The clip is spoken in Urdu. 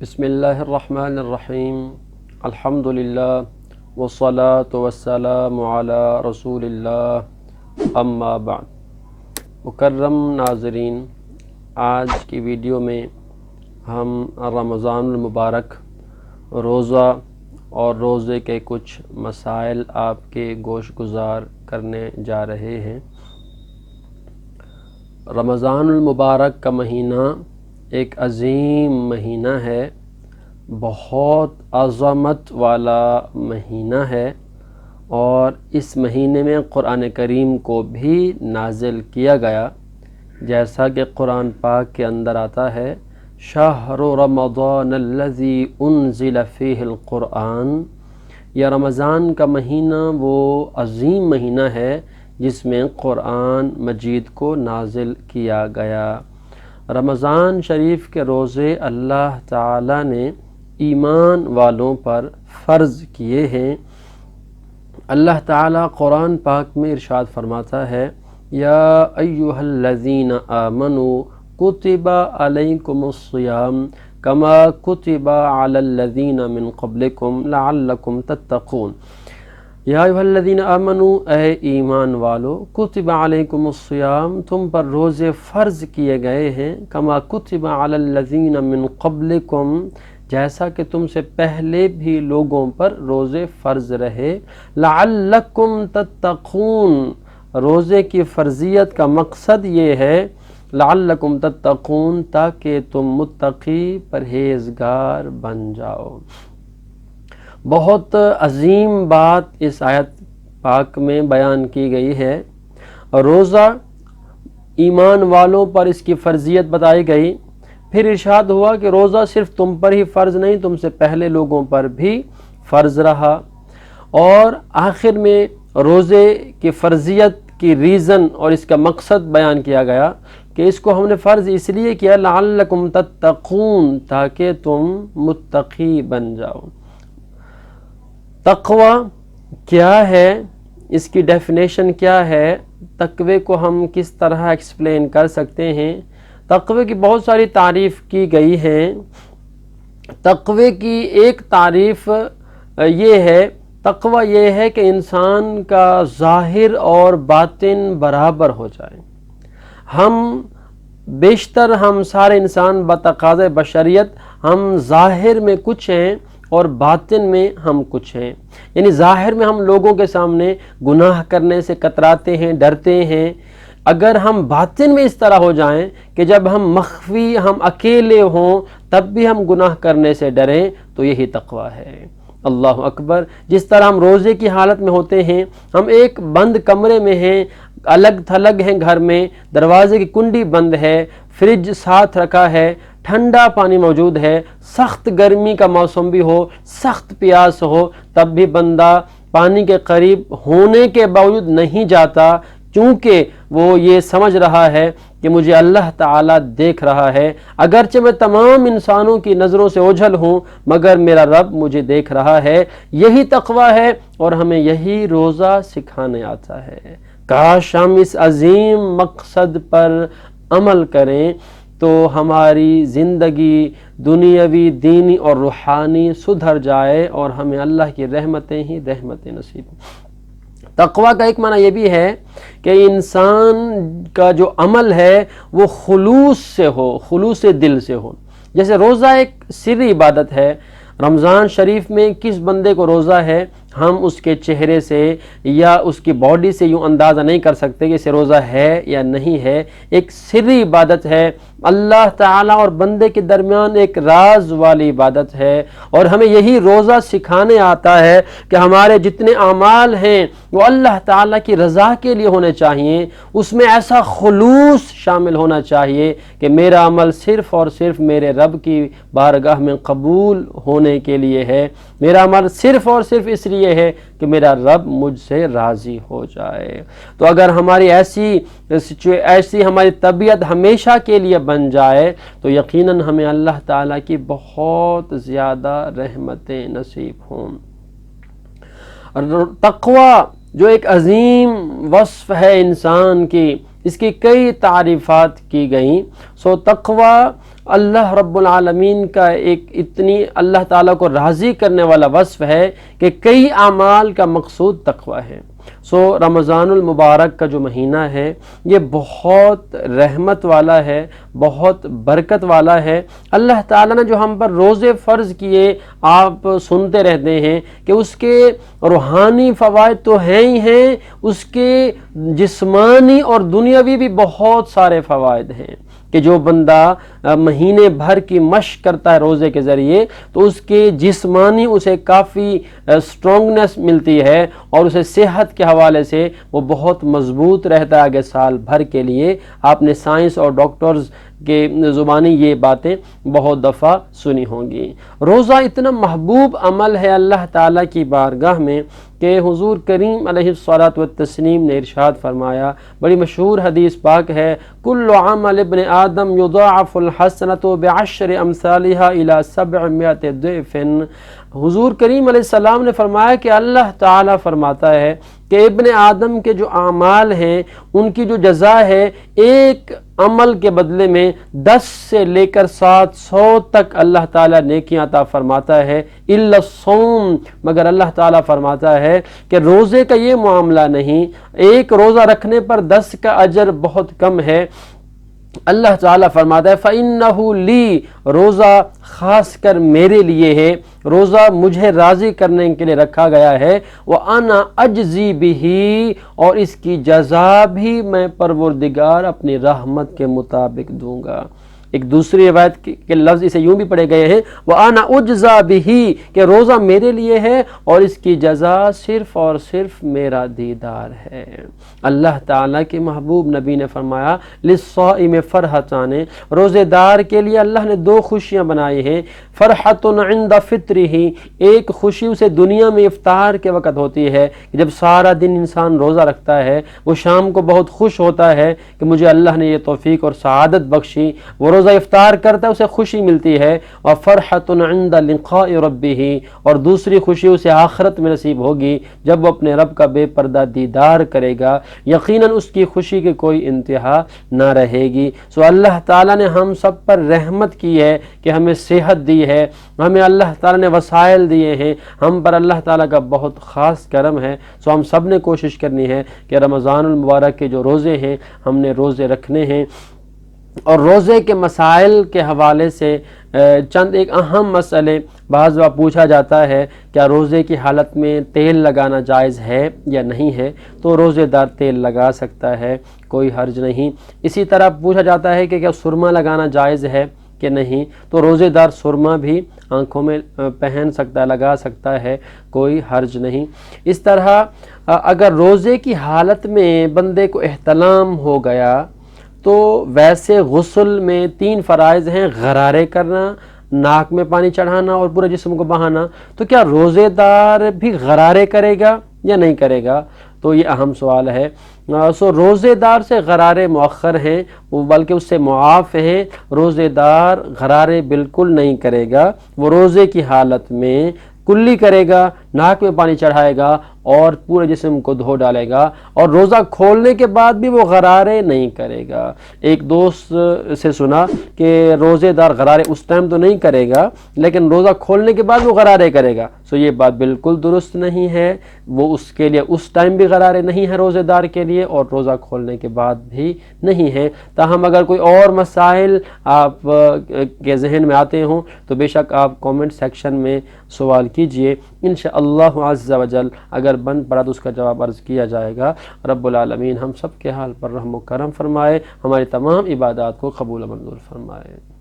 بسم اللہ الرحمن الرحیم الحمدللہ والصلاة والسلام علی رسول اللہ اما بعد۔ مکرم ناظرین، آج کی ویڈیو میں ہم رمضان المبارک روزہ اور روزے کے کچھ مسائل آپ کے گوش گزار کرنے جا رہے ہیں۔ رمضان المبارک کا مہینہ ایک عظیم مہینہ ہے، بہت عظمت والا مہینہ ہے، اور اس مہینے میں قرآن کریم کو بھی نازل کیا گیا، جیسا کہ قرآن پاک کے اندر آتا ہے شہر رمضان الذی انزل فیہ القرآن۔ یہ رمضان کا مہینہ وہ عظیم مہینہ ہے جس میں قرآن مجید کو نازل کیا گیا۔ رمضان شریف کے روزے اللہ تعالیٰ نے ایمان والوں پر فرض کیے ہیں۔ اللہ تعالیٰ قرآن پاک میں ارشاد فرماتا ہے یا ایھا الذین آمنوا کتب علیکم الصیام کما کتب علی الذین من قبلکم لعلکم تتقون۔ یا ایھا الذین آمنوا، اے ایمان والو، کتب علیکم الصیام، تم پر روزے فرض کیے گئے ہیں، کما کتب علی الذین من قبلکم، جیسا کہ تم سے پہلے بھی لوگوں پر روزے فرض رہے، لعلکم تتقون، روزے کی فرضیت کا مقصد یہ ہے لعلکم تتقون، تاکہ تم متقی پرہیزگار بن جاؤ۔ بہت عظیم بات اس آیت پاک میں بیان کی گئی ہے۔ روزہ ایمان والوں پر اس کی فرضیت بتائی گئی، پھر ارشاد ہوا کہ روزہ صرف تم پر ہی فرض نہیں، تم سے پہلے لوگوں پر بھی فرض رہا، اور آخر میں روزے کی فرضیت کی ریزن اور اس کا مقصد بیان کیا گیا کہ اس کو ہم نے فرض اس لیے کیا لعلکم تتقون، تاکہ تم متقی بن جاؤ۔ تقوی کیا ہے، اس کی ڈیفینیشن کیا ہے، تقوی کو ہم کس طرح ایکسپلین کر سکتے ہیں؟ تقوی کی بہت ساری تعریف کی گئی ہیں۔ تقوی کی ایک تعریف یہ ہے، تقوی یہ ہے کہ انسان کا ظاہر اور باطن برابر ہو جائے۔ ہم سارے انسان بتقاضۂ بشریت ہم ظاہر میں کچھ ہیں اور باطن میں ہم کچھ ہیں، یعنی ظاہر میں ہم لوگوں کے سامنے گناہ کرنے سے کتراتے ہیں، ڈرتے ہیں۔ اگر ہم باطن میں اس طرح ہو جائیں کہ جب ہم مخفی، ہم اکیلے ہوں، تب بھی ہم گناہ کرنے سے ڈریں، تو یہی تقوی ہے۔ اللہ اکبر۔ جس طرح ہم روزے کی حالت میں ہوتے ہیں، ہم ایک بند کمرے میں ہیں، الگ تھلگ ہیں، گھر میں دروازے کی کنڈی بند ہے، فریج ساتھ رکھا ہے، ٹھنڈا پانی موجود ہے، سخت گرمی کا موسم بھی ہو، سخت پیاس ہو، تب بھی بندہ پانی کے قریب ہونے کے باوجود نہیں جاتا، کیونکہ وہ یہ سمجھ رہا ہے کہ مجھے اللہ تعالیٰ دیکھ رہا ہے، اگرچہ میں تمام انسانوں کی نظروں سے اوجھل ہوں، مگر میرا رب مجھے دیکھ رہا ہے۔ یہی تقوی ہے، اور ہمیں یہی روزہ سکھانے آتا ہے۔ کاش ہم اس عظیم مقصد پر عمل کریں تو ہماری زندگی دنیاوی، دینی اور روحانی سدھر جائے، اور ہمیں اللہ کی رحمتیں ہی رحمتیں نصیب ہوں۔ تقوی کا ایک معنی یہ بھی ہے کہ انسان کا جو عمل ہے وہ خلوص سے ہو، خلوص دل سے ہو۔ جیسے روزہ ایک سری عبادت ہے۔ رمضان شریف میں کس بندے کو روزہ ہے، ہم اس کے چہرے سے یا اس کی باڈی سے یوں اندازہ نہیں کر سکتے کہ اسے روزہ ہے یا نہیں ہے۔ ایک سری عبادت ہے، اللہ تعالیٰ اور بندے کے درمیان ایک راز والی عبادت ہے، اور ہمیں یہی روزہ سکھانے آتا ہے کہ ہمارے جتنے اعمال ہیں وہ اللہ تعالیٰ کی رضا کے لیے ہونے چاہیے، اس میں ایسا خلوص شامل ہونا چاہیے کہ میرا عمل صرف اور صرف میرے رب کی بارگاہ میں قبول ہونے کے لیے ہے، میرا عمل صرف اور صرف اس لیے ہے کہ میرا رب مجھ سے راضی ہو جائے۔ تو اگر ہماری ایسی ہماری طبیعت ہمیشہ کے لیے بن جائے تو یقیناً ہمیں اللہ تعالیٰ کی بہت زیادہ رحمتیں نصیب ہوں۔ تقوی جو ایک عظیم وصف ہے انسان کی، اس کی کئی تعریفات کی گئیں۔ تقوی اللہ رب العالمین کا ایک اتنی اللہ تعالیٰ کو راضی کرنے والا وصف ہے کہ کئی اعمال کا مقصود تقوی ہے۔ رمضان المبارک کا جو مہینہ ہے یہ بہت رحمت والا ہے، بہت برکت والا ہے۔ اللہ تعالیٰ نے جو ہم پر روزے فرض کیے، آپ سنتے رہتے ہیں کہ اس کے روحانی فوائد تو ہیں ہی ہیں، اس کے جسمانی اور دنیاوی بھی بہت سارے فوائد ہیں کہ جو بندہ مہینے بھر کی مشق کرتا ہے روزے کے ذریعے تو اس کے جسمانی اسے کافی سٹرونگنس ملتی ہے اور اسے صحت کے حوالے سے وہ بہت مضبوط رہتا ہے آگے سال بھر کے لیے۔ آپ نے سائنس اور ڈاکٹرز کے زبانی یہ باتیں بہت دفعہ سنی ہوں گی۔ روزہ اتنا محبوب عمل ہے اللہ تعالیٰ کی بارگاہ میں کہ حضور کریم علیہ الصلاۃ والتسلیم نے ارشاد فرمایا، بڑی مشہور حدیث پاک ہے، کل عمل ابن آدم یضاعف الحسنۃ بعشر امثالها الى 700 ضعف۔ حضور کریم علیہ السلام نے فرمایا کہ اللہ تعالیٰ فرماتا ہے کہ ابن آدم کے جو اعمال ہیں ان کی جو جزا ہے ایک عمل کے بدلے میں 10 سے لے کر 700 تک اللہ تعالیٰ نیکیاں عطا فرماتا ہے، الا الصوم، مگر اللہ تعالیٰ فرماتا ہے کہ روزے کا یہ معاملہ نہیں، ایک روزہ رکھنے پر 10 کا اجر بہت کم ہے۔ اللہ تعالیٰ فرماتا ہے فَإِنَّهُ لِي، روزہ خاص کر میرے لیے ہے، روزہ مجھے راضی کرنے کے لیے رکھا گیا ہے، وَأَنَا أَجْزِي بِهِ، اور اس کی جزا بھی میں پروردگار اپنی رحمت کے مطابق دوں گا۔ ایک دوسری روایت کے لفظ اسے یوں بھی پڑھے گئے ہیں وَأَنَا أُجْزَى بِهِ، کہ روزہ میرے لیے ہے اور اس کی جزا صرف اور صرف میرا دیدار ہے۔ اللہ تعالیٰ کے محبوب نبی نے فرمایا لِلصَّائِمِ فَرْحَتَانِ، روزے دار کے لیے اللہ نے 2 خوشیاں بنائی ہیں، فرحۃ عند فطرہ، ایک خوشی اسے دنیا میں افطار کے وقت ہوتی ہے کہ جب سارا دن انسان روزہ رکھتا ہے وہ شام کو بہت خوش ہوتا ہے کہ مجھے اللہ نے یہ توفیق اور سعادت بخشی، وہ روزہ افطار کرتا ہے اسے خوشی ملتی ہے، اور فرحۃ عند لقاء ربہ، اور دوسری خوشی اسے آخرت میں نصیب ہوگی جب وہ اپنے رب کا بے پردہ دیدار کرے گا، یقیناً اس کی خوشی کی کوئی انتہا نہ رہے گی۔ اللہ تعالیٰ نے ہم سب پر رحمت کی ہے کہ ہمیں صحت دی ہے، ہمیں اللہ تعالیٰ نے وسائل دیے ہیں، ہم پر اللہ تعالیٰ کا بہت خاص کرم ہے۔ ہم سب نے کوشش کرنی ہے کہ رمضان المبارک کے جو روزے ہیں ہم نے روزے رکھنے ہیں، اور روزے کے مسائل کے حوالے سے چند ایک اہم مسئلے، بعض وقت پوچھا جاتا ہے کیا روزے کی حالت میں تیل لگانا جائز ہے یا نہیں ہے، تو روزے دار تیل لگا سکتا ہے، کوئی حرج نہیں۔ اسی طرح پوچھا جاتا ہے کہ کیا سرما لگانا جائز ہے کہ نہیں، تو روزے دار سرما بھی آنکھوں میں پہن سکتا ہے، لگا سکتا ہے، کوئی حرج نہیں۔ اس طرح اگر روزے کی حالت میں بندے کو احتلام ہو گیا تو ویسے غسل میں 3 فرائض ہیں، غرارے کرنا، ناک میں پانی چڑھانا اور پورے جسم کو بہانا، تو کیا روزے دار بھی غرارے کرے گا یا نہیں کرے گا، تو یہ اہم سوال ہے۔ روزے دار سے غرارے مؤخر ہیں، بلکہ اس سے معاف ہیں، روزے دار غرارے بالکل نہیں کرے گا، وہ روزے کی حالت میں کلی کرے گا، ناک میں پانی چڑھائے گا اور پورے جسم کو دھو ڈالے گا، اور روزہ کھولنے کے بعد بھی وہ غرارے نہیں کرے گا۔ ایک دوست سے سنا کہ روزے دار غرارے اس ٹائم تو نہیں کرے گا لیکن روزہ کھولنے کے بعد وہ غرارے کرے گا، یہ بات بالکل درست نہیں ہے، وہ اس کے لیے اس ٹائم بھی غرارے نہیں ہے روزے دار کے لیے اور روزہ کھولنے کے بعد بھی نہیں ہے۔ تاہم اگر کوئی اور مسائل آپ کے ذہن میں آتے ہوں تو بے شک آپ کومنٹ سیکشن میں سوال کیجئے، انشاءاللہ عز و جل اگر بن پڑا تو اس کا جواب عرض کیا جائے گا۔ رب العالمین ہم سب کے حال پر رحم و کرم فرمائے، ہماری تمام عبادات کو قبول و منظور فرمائے۔